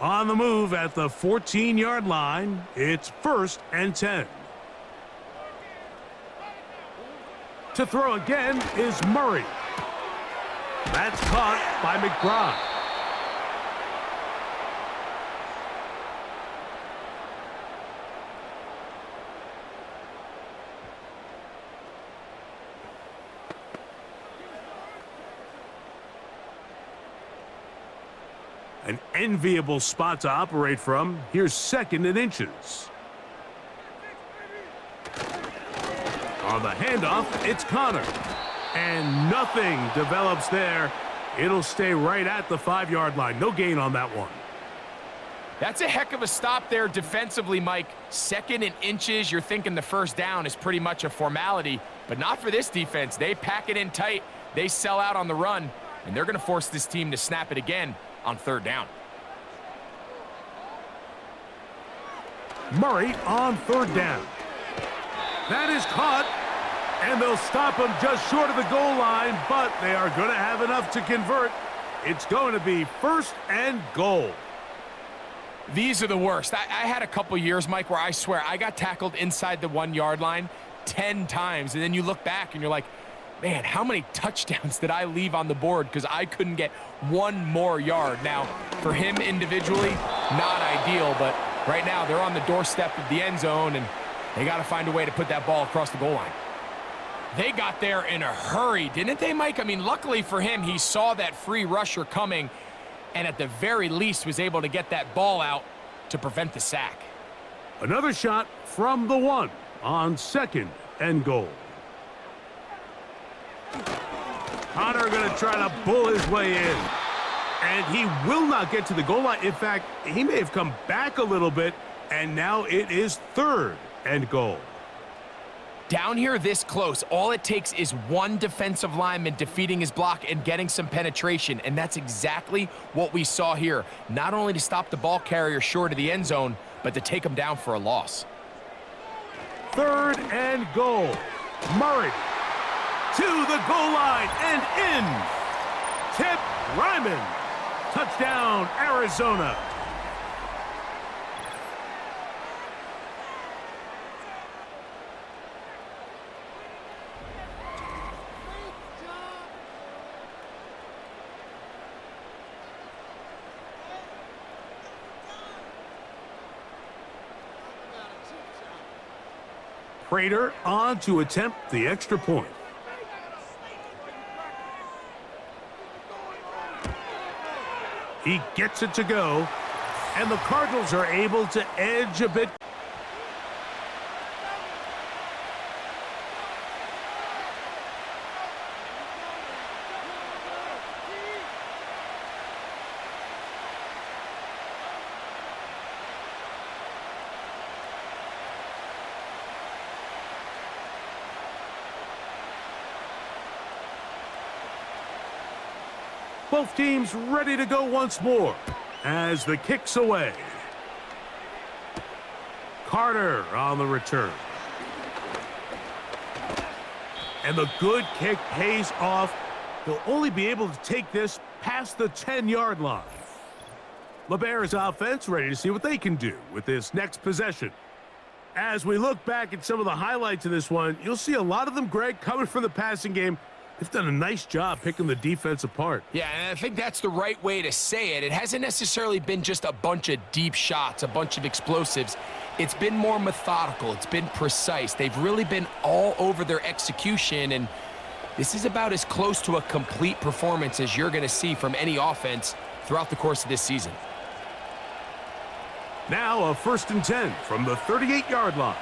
On the move at the 14-yard line, it's first and 10. To throw again is Murray. That's caught by McBride. An enviable spot to operate from. Here's second and inches. On the handoff, it's Connor. And nothing develops there. It'll stay right at the 5-yard line. No gain on that one. That's a heck of a stop there defensively, Mike. Second and inches, you're thinking the first down is pretty much a formality, but not for this defense. They pack it in tight. They sell out on the run, and they're going to force this team to snap it again on third down. Murray on third down. That is caught, and they'll stop him just short of the goal line, but they are going to have enough to convert. It's going to be first and goal. These are the worst. I had a couple years, Mike, where I swear I got tackled inside the 1-yard line 10 times, and then you look back and you're like, man, how many touchdowns did I leave on the board because I couldn't get one more yard? Now, for him individually, not ideal, but right now they're on the doorstep of the end zone, and they got to find a way to put that ball across the goal line. They got there in a hurry, didn't they, Mike? I mean, luckily for him, he saw that free rusher coming and at the very least was able to get that ball out to prevent the sack. Another shot from the 1 on second and goal. Connor going to try to bull his way in. And he will not get to the goal line. In fact, he may have come back a little bit, and now it is third and goal. Down here this close, all it takes is one defensive lineman defeating his block and getting some penetration, and that's exactly what we saw here. Not only to stop the ball carrier short of the end zone, but to take him down for a loss. Third and goal. Murray to the goal line and in. Tip Ryman. Touchdown, Arizona. Prater on to attempt the extra point. He gets it to go, and the Cardinals are able to edge a bit. Both teams ready to go once more as the kick's away. Carter on the return. And the good kick pays off. They'll only be able to take this past the 10-yard line. The Bears offense ready to see what they can do with this next possession. As we look back at some of the highlights of this one, you'll see a lot of them, Greg, coming from the passing game. They've done a nice job picking the defense apart. Yeah, and I think that's the right way to say it. It hasn't necessarily been just a bunch of deep shots, a bunch of explosives. It's been more methodical. It's been precise. They've really been all over their execution, and this is about as close to a complete performance as you're going to see from any offense throughout the course of this season. Now a 1st and 10 from the 38-yard line.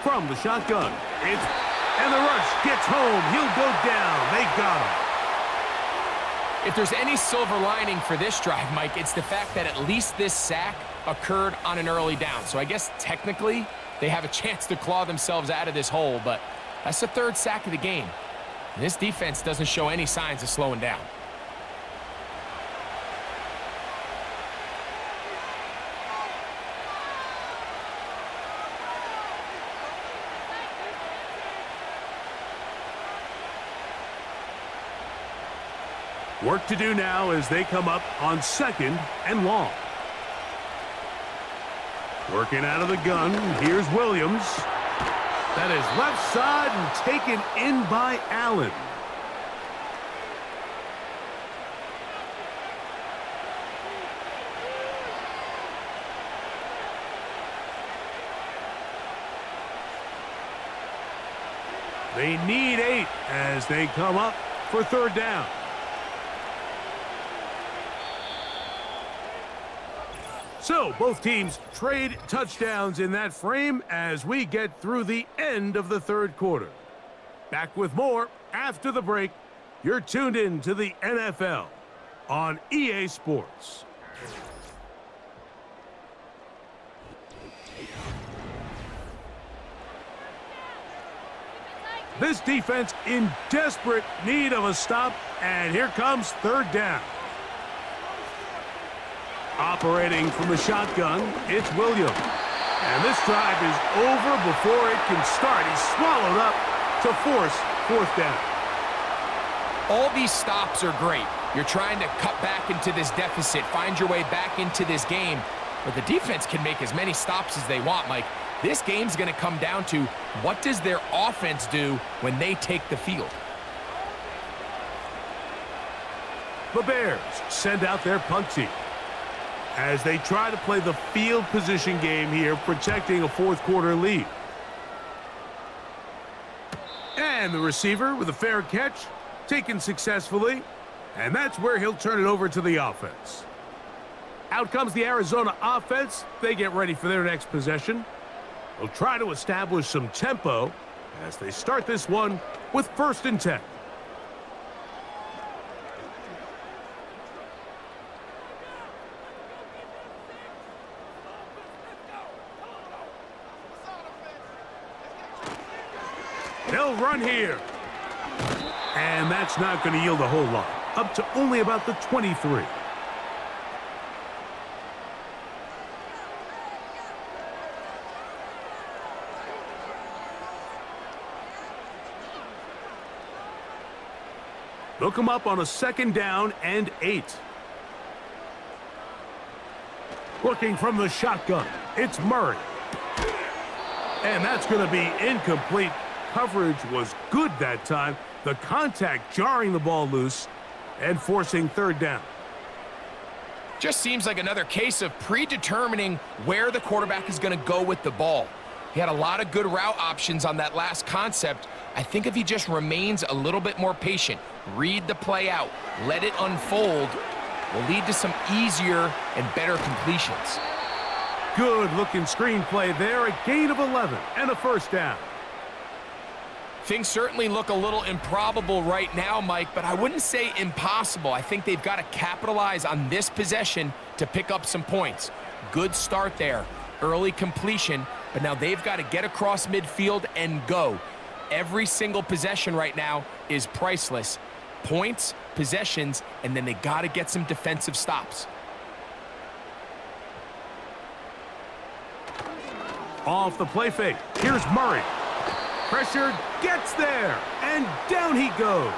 From the shotgun, and the rush gets home. He'll go down. They got him. If there's any silver lining for this drive, Mike, it's the fact that at least this sack occurred on an early down. So I guess technically they have a chance to claw themselves out of this hole, but that's the 3rd sack of the game. And this defense doesn't show any signs of slowing down. Work to do now as they come up on 2nd and long. Working out of the gun, here's Williams. That is left side and taken in by Allen. They need 8 as they come up for 3rd down. So, both teams trade touchdowns in that frame as we get through the end of the 3rd quarter. Back with more after the break. You're tuned in to the NFL on EA Sports. This defense in desperate need of a stop, and here comes 3rd down. Operating from the shotgun, it's Williams. And this drive is over before it can start. He's swallowed up to force 4th down. All these stops are great. You're trying to cut back into this deficit, find your way back into this game. But the defense can make as many stops as they want, Mike. This game's going to come down to what does their offense do when they take the field. The Bears send out their punt team as they try to play the field position game here, protecting a 4th quarter lead. And the receiver with a fair catch, taken successfully, and that's where he'll turn it over to the offense. Out comes the Arizona offense. They get ready for their next possession. They'll try to establish some tempo as they start this one with 1st and 10. They'll run here. And that's not going to yield a whole lot. Up to only about the 23. They'll come up on a 2nd down and 8. Looking from the shotgun, it's Murray. And that's going to be incomplete. Coverage was good that time. The contact jarring the ball loose and forcing 3rd down. Just seems like another case of predetermining where the quarterback is going to go with the ball. He had a lot of good route options on that last concept. I think if he just remains a little bit more patient, read the play out, let it unfold, will lead to some easier and better completions. Good-looking screenplay there, a gain of 11 and a first down. Things certainly look a little improbable right now, Mike, but I wouldn't say impossible. I think they've got to capitalize on this possession to pick up some points. Good start there, early completion, but now they've got to get across midfield and go. Every single possession right now is priceless. Points, possessions, and then they got to get some defensive stops. Off the play fake, here's Murray. Pressure gets there, and down he goes.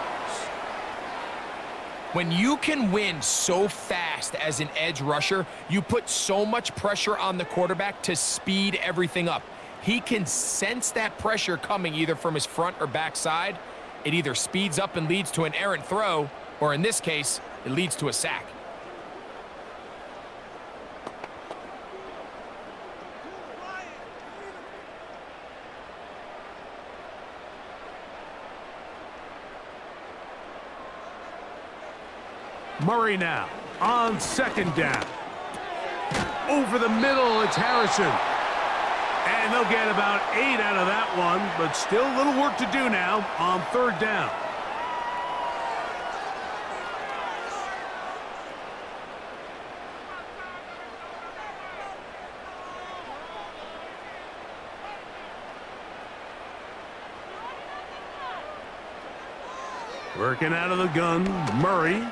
When you can win so fast as an edge rusher, you put so much pressure on the quarterback to speed everything up. He can sense that pressure coming either from his front or back side. It either speeds up and leads to an errant throw, or in this case, it leads to a sack. Murray now on second down. Over the middle, it's Harrison. And they'll get about 8 out of that one, but still a little work to do now on third down. Working out of the gun, Murray.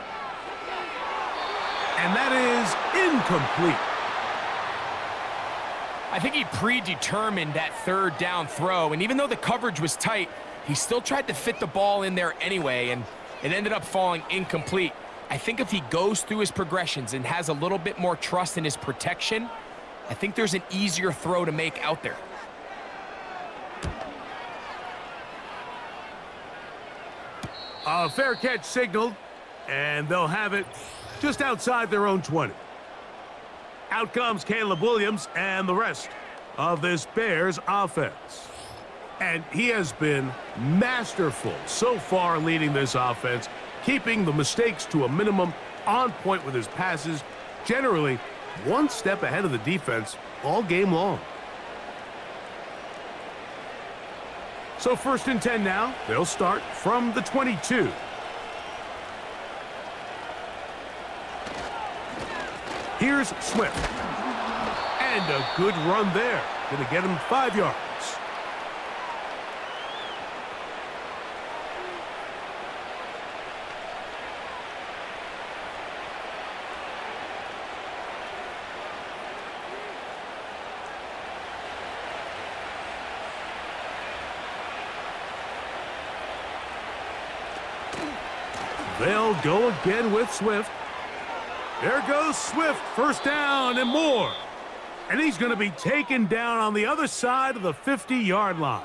And that is incomplete. I think he predetermined that third down throw, and even though the coverage was tight, he still tried to fit the ball in there anyway, and it ended up falling incomplete. I think if he goes through his progressions and has a little bit more trust in his protection, I think there's an easier throw to make out there. A fair catch signaled, and they'll have it just outside their own 20. Out comes Caleb Williams and the rest of this Bears offense. And he has been masterful so far leading this offense, keeping the mistakes to a minimum, on point with his passes, generally one step ahead of the defense all game long. So 1st and 10 now. They'll start from the 22. Here's Swift. And a good run there. Going to get him 5 yards. They'll go again with Swift. There goes Swift, first down and more. And he's going to be taken down on the other side of the 50-yard line.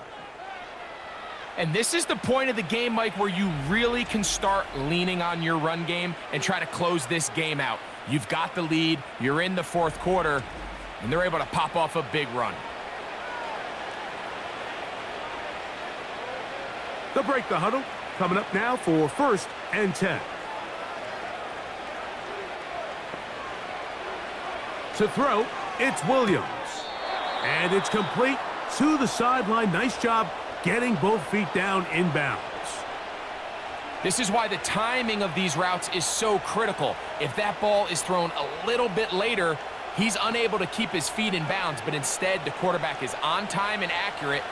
And this is the point of the game, Mike, where you really can start leaning on your run game and try to close this game out. You've got the lead, you're in the 4th quarter, and they're able to pop off a big run. They'll break the huddle. Coming up now for 1st and 10. To throw, it's Williams. And it's complete to the sideline. Nice job getting both feet down inbounds. This is why the timing of these routes is so critical. If that ball is thrown a little bit later, he's unable to keep his feet in bounds, but instead the quarterback is on time and accurate,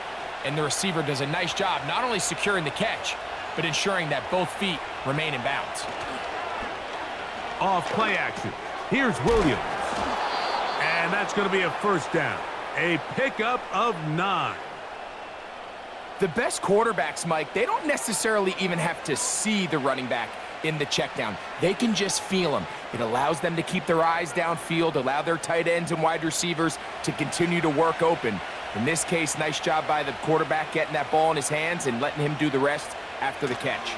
and the receiver does a nice job not only securing the catch, but ensuring that both feet remain in bounds. Off play action. Here's Williams. And that's going to be a first down. A pickup of 9. The best quarterbacks, Mike, they don't necessarily even have to see the running back in the check down. They can just feel him. It allows them to keep their eyes downfield, allow their tight ends and wide receivers to continue to work open. In this case, nice job by the quarterback getting that ball in his hands and letting him do the rest after the catch.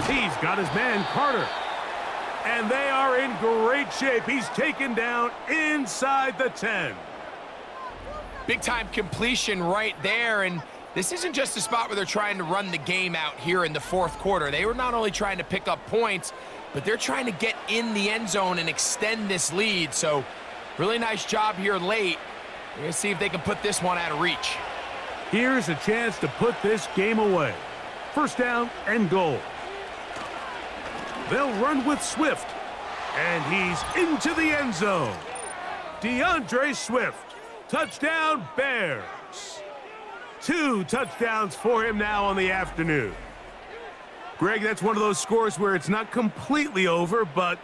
He's got his man, Carter. And they are in great shape. He's taken down inside the 10. Big time completion right there, and This isn't just a spot where they're trying to run the game out here in the fourth quarter. They were not only trying to pick up points, but they're trying to get in the end zone and extend this lead. So really nice job here late. We're going to see if they can put this one out of reach. Here's a chance to put this game away. First down and goal. They'll run with Swift. And he's into the end zone. DeAndre Swift. Touchdown, Bears. 2 touchdowns for him now on the afternoon. Greg, that's one of those scores where it's not completely over, but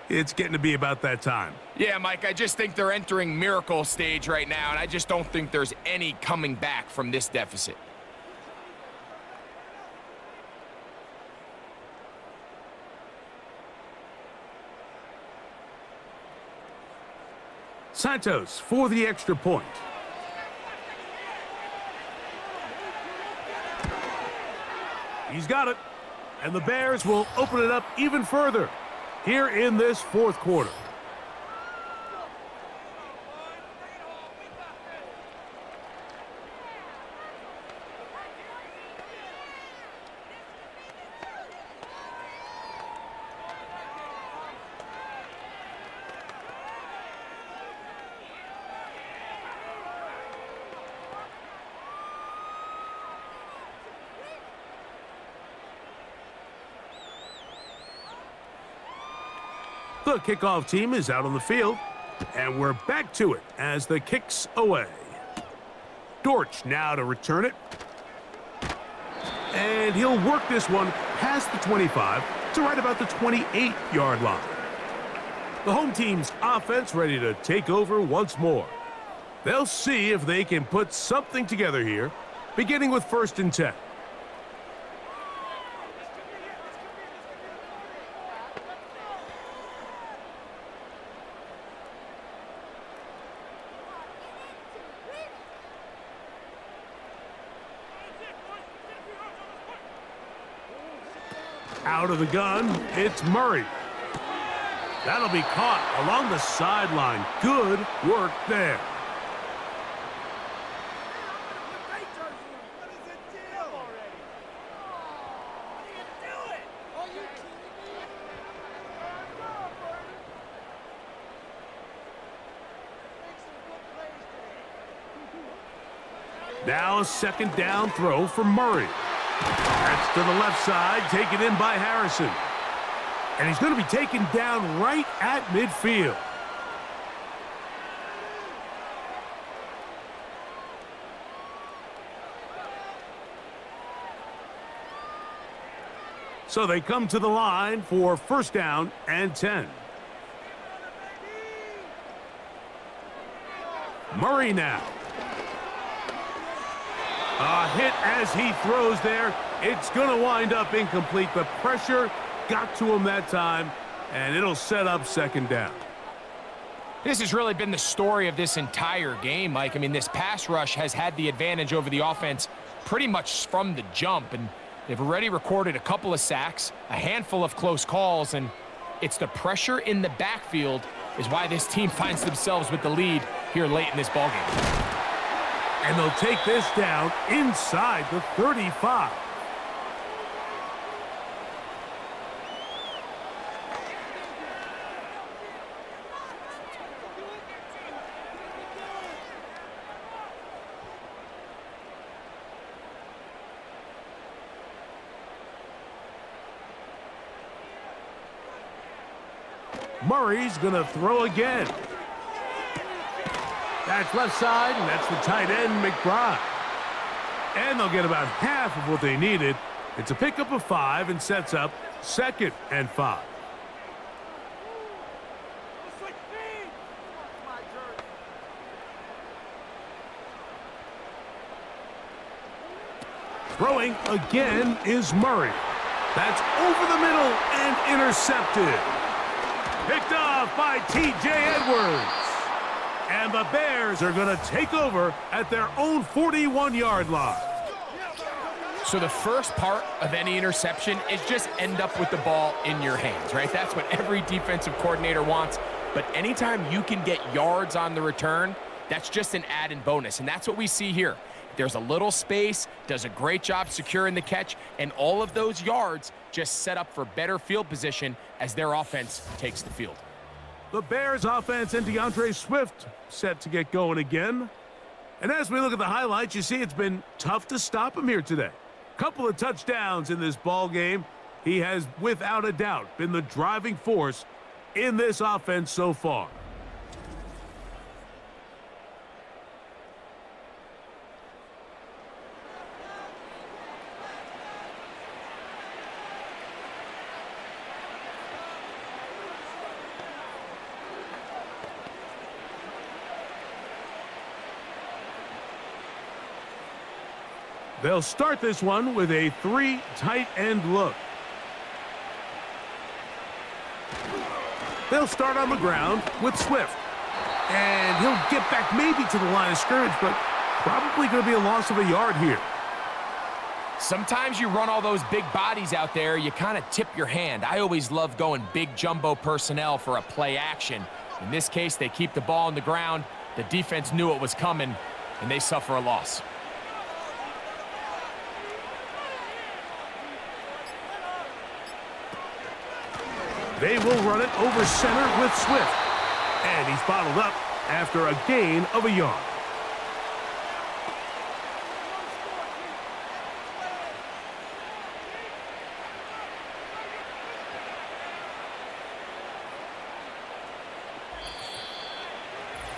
it's getting to be about that time. Yeah, Mike, I just think they're entering miracle stage right now, and I just don't think there's any coming back from this deficit. Santos for the extra point. He's got it. And the Bears will open it up even further here in this fourth quarter. The kickoff team is out on the field, and we're back to it as the kick's away. Dortch now to return it. And he'll work this one past the 25 to right about the 28-yard line. The home team's offense ready to take over once more. They'll see if they can put something together here, beginning with 1st and 10. Out of the gun, it's Murray. That'll be caught along the sideline. Good work there. Now a 2nd down throw for Murray. That's to the left side, taken in by Harrison. And he's going to be taken down right at midfield. So they come to the line for 1st down and 10. Murray now. A hit as he throws there. It's going to wind up incomplete. The pressure got to him that time, and it'll set up 2nd down. This has really been the story of this entire game, Mike. I mean, this pass rush has had the advantage over the offense pretty much from the jump, and they've already recorded a couple of sacks, a handful of close calls, and it's the pressure in the backfield is why this team finds themselves with the lead here late in this ballgame. And they'll take this down inside the 35. Murray's going to throw again. That's left side, and that's the tight end, McBride. And they'll get about half of what they needed. It's a pickup of 5 and sets up 2nd and 5. Throwing again is Murray. That's over the middle and intercepted. Picked off by T.J. Edwards. And the Bears are going to take over at their own 41-yard line. So the first part of any interception is just end up with the ball in your hands, right? That's what every defensive coordinator wants. But anytime you can get yards on the return, that's just an added bonus. And that's what we see here. There's a little space, does a great job securing the catch, and all of those yards just set up for better field position as their offense takes the field. The Bears offense and DeAndre Swift set to get going again. And as we look at the highlights, you see it's been tough to stop him here today. Couple of touchdowns in this ball game. He has, without a doubt, been the driving force in this offense so far. They'll start this one with a 3 tight end look. They'll start on the ground with Swift. And he'll get back maybe to the line of scrimmage, but probably going to be a loss of a yard here. Sometimes you run all those big bodies out there, you kind of tip your hand. I always love going big jumbo personnel for a play action. In this case, they keep the ball on the ground. The defense knew it was coming, and they suffer a loss. They will run it over center with Swift. And he's bottled up after a gain of a yard.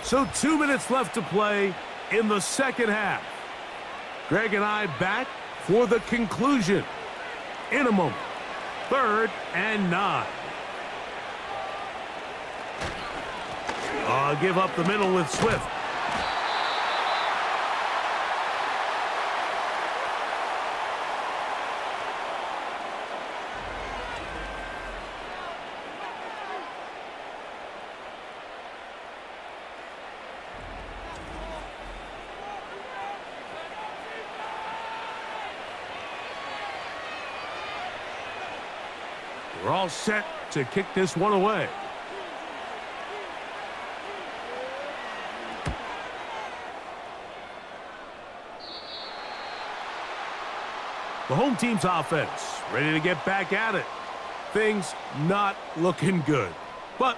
So 2 minutes left to play in the second half. Greg and I back for the conclusion in a moment. 3rd and 9. Give up the middle with Swift. We're all set to kick this one away. The home team's offense ready to get back at it. Things not looking good. But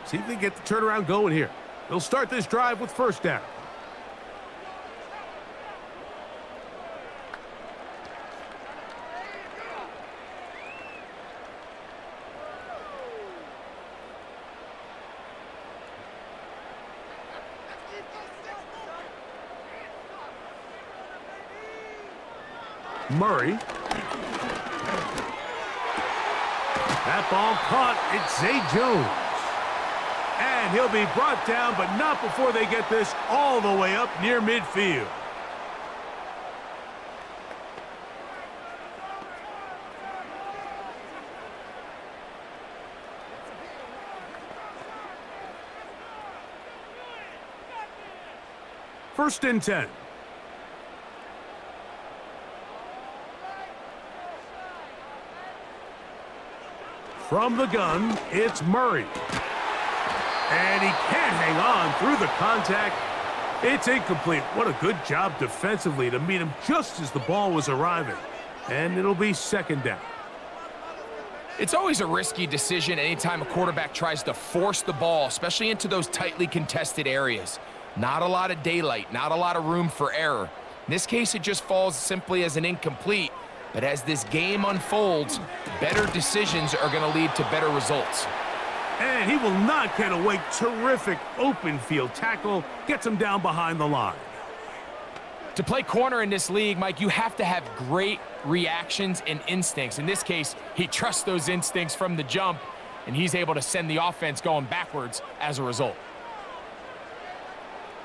see if they get the turnaround going here. They'll start this drive with 1st down. Murray. That ball caught. It's Zay Jones. And he'll be brought down, but not before they get this all the way up near midfield. First and 10. From the gun, it's Murray. And he can't hang on through the contact. It's incomplete. What a good job defensively to meet him just as the ball was arriving. And it'll be 2nd down. It's always a risky decision anytime a quarterback tries to force the ball, especially into those tightly contested areas. Not a lot of daylight, not a lot of room for error. In this case, it just falls simply as an incomplete. But as this game unfolds, better decisions are going to lead to better results. And he will not get away. Terrific open field tackle. Gets him down behind the line. To play corner in this league, Mike, you have to have great reactions and instincts. In this case, he trusts those instincts from the jump, and he's able to send the offense going backwards as a result.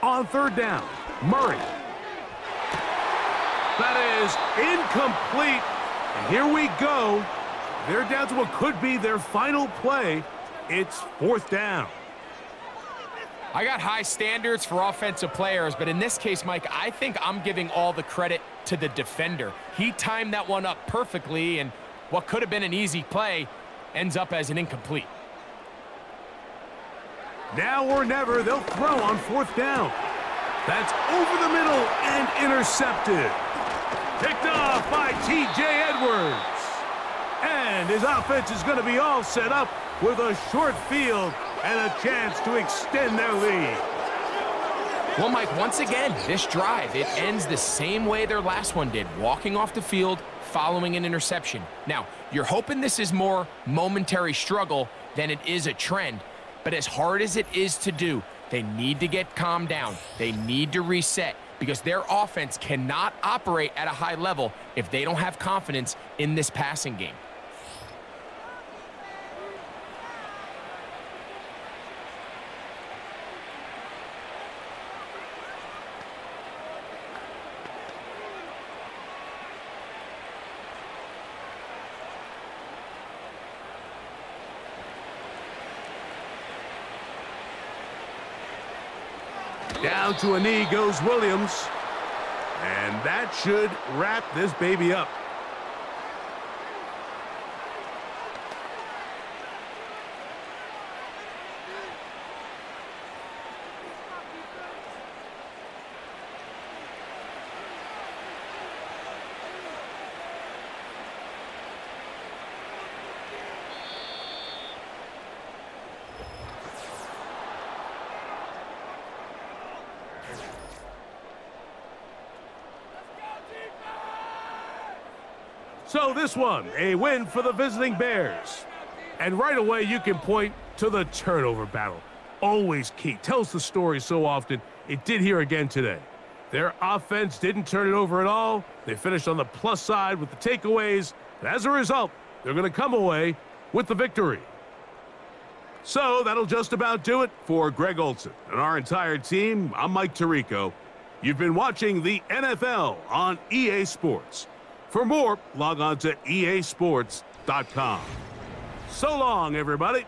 On 3rd down, Murray. That is incomplete. And here we go. They're down to what could be their final play. It's 4th down. I got high standards for offensive players, but in this case, Mike, I think I'm giving all the credit to the defender. He timed that one up perfectly, and what could have been an easy play ends up as an incomplete. Now or never, they'll throw on 4th down. That's over the middle and intercepted. Picked off by T.J. Edwards. And his offense is going to be all set up with a short field and a chance to extend their lead. Well, Mike, once again, this drive, it ends the same way their last one did, walking off the field following an interception. Now, you're hoping this is more momentary struggle than it is a trend, but as hard as it is to do, they need to get calmed down. They need to reset because their offense cannot operate at a high level if they don't have confidence in this passing game. Down to a knee goes Williams. And that should wrap this baby up. So this one, a win for the visiting Bears. And right away, you can point to the turnover battle. Always key. Tells the story so often. It did here again today. Their offense didn't turn it over at all. They finished on the plus side with the takeaways. And as a result, they're going to come away with the victory. So that'll just about do it for Greg Olson and our entire team. I'm Mike Tirico. You've been watching the NFL on EA Sports. For more, log on to easports.com. So long, everybody.